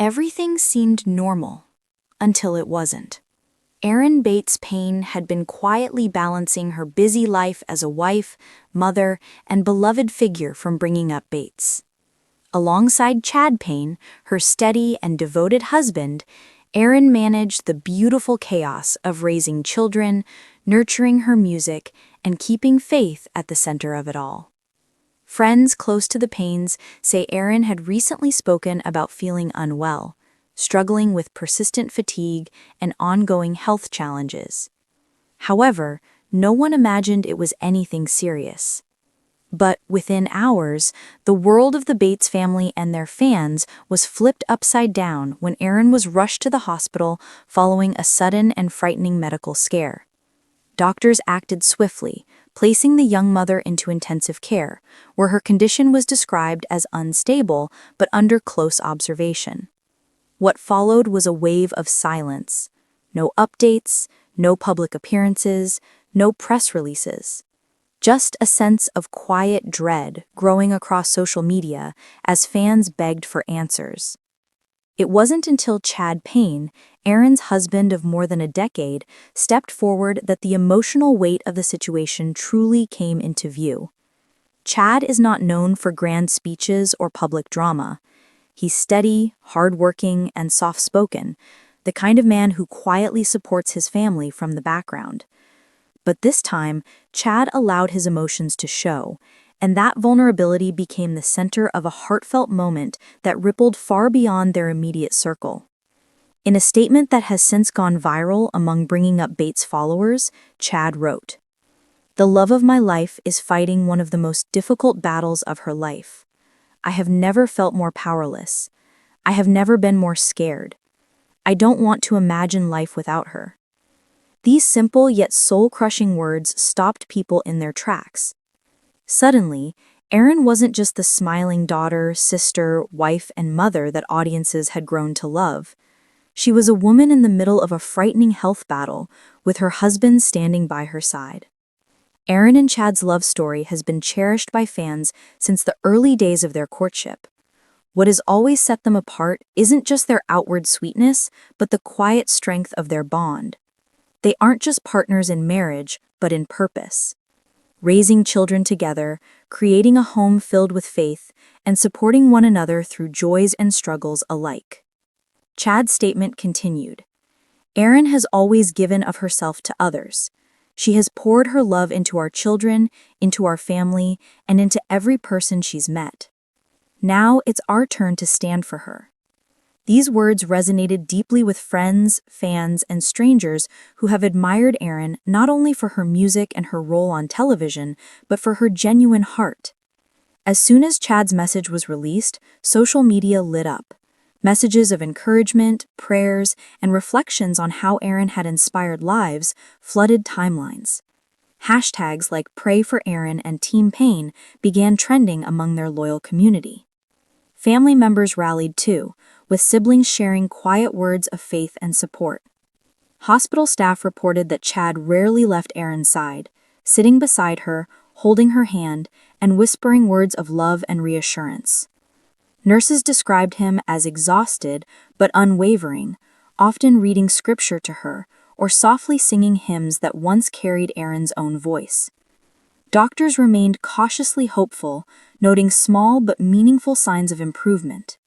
Everything seemed normal, until it wasn't. Erin Bates Paine had been quietly balancing her busy life as a wife, mother, and beloved figure from bringing up Bates. Alongside Chad Paine, her steady and devoted husband, Erin managed the beautiful chaos of raising children, nurturing her music, and keeping faith at the center of it all. Friends close to the Paines say Erin had recently spoken about feeling unwell, struggling with persistent fatigue and ongoing health challenges. However, no one imagined it was anything serious. But within hours, the world of the Bates family and their fans was flipped upside down when Erin was rushed to the hospital following a sudden and frightening medical scare. Doctors acted swiftly, placing the young mother into intensive care, where her condition was described as unstable but under close observation. What followed was a wave of silence. No updates, no public appearances, no press releases. Just a sense of quiet dread growing across social media as fans begged for answers. It wasn't until Chad Paine, Erin's husband of more than a decade, stepped forward that the emotional weight of the situation truly came into view. Chad is not known for grand speeches or public drama. He's steady, hardworking, and soft-spoken, the kind of man who quietly supports his family from the background. But this time, Chad allowed his emotions to show, and that vulnerability became the center of a heartfelt moment that rippled far beyond their immediate circle. In a statement that has since gone viral among Bringing Up Bates followers, Chad wrote, "The love of my life is fighting one of the most difficult battles of her life. I have never felt more powerless. I have never been more scared. I don't want to imagine life without her." These simple yet soul-crushing words stopped people in their tracks. Suddenly, Erin wasn't just the smiling daughter, sister, wife, and mother that audiences had grown to love. She was a woman in the middle of a frightening health battle, with her husband standing by her side. Erin and Chad's love story has been cherished by fans since the early days of their courtship. What has always set them apart isn't just their outward sweetness, but the quiet strength of their bond. They aren't just partners in marriage, but in purpose. Raising children together, creating a home filled with faith, and supporting one another through joys and struggles alike. Chad's statement continued, "Erin has always given of herself to others. She has poured her love into our children, into our family, and into every person she's met. Now it's our turn to stand for her." These words resonated deeply with friends, fans, and strangers who have admired Erin not only for her music and her role on television, but for her genuine heart. As soon as Chad's message was released, social media lit up. Messages of encouragement, prayers, and reflections on how Erin had inspired lives flooded timelines. Hashtags like Pray for Erin and Team Paine began trending among their loyal community. Family members rallied too, with siblings sharing quiet words of faith and support. Hospital staff reported that Chad rarely left Erin's side, sitting beside her, holding her hand, and whispering words of love and reassurance. Nurses described him as exhausted but unwavering, often reading scripture to her or softly singing hymns that once carried Erin's own voice. Doctors remained cautiously hopeful, noting small but meaningful signs of improvement.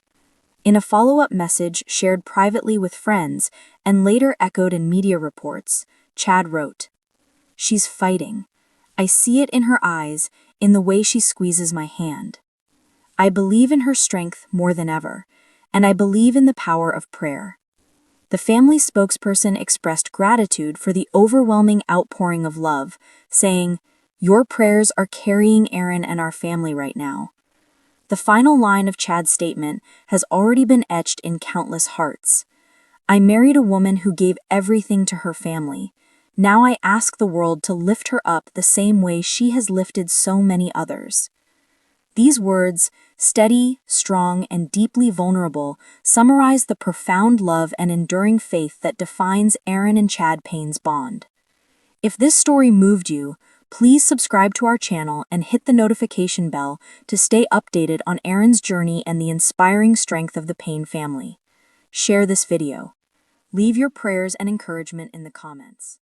In a follow-up message shared privately with friends and later echoed in media reports, Chad wrote, "She's fighting. I see it in her eyes, in the way she squeezes my hand. I believe in her strength more than ever, and I believe in the power of prayer." The family spokesperson expressed gratitude for the overwhelming outpouring of love, saying, "Your prayers are carrying Erin and our family right now." The final line of Chad's statement has already been etched in countless hearts. "I married a woman who gave everything to her family. Now I ask the world to lift her up the same way she has lifted so many others." These words, steady, strong, and deeply vulnerable, summarize the profound love and enduring faith that defines Erin and Chad Paine's bond. If this story moved you, please subscribe to our channel and hit the notification bell to stay updated on Erin's journey and the inspiring strength of the Paine family. Share this video. Leave your prayers and encouragement in the comments.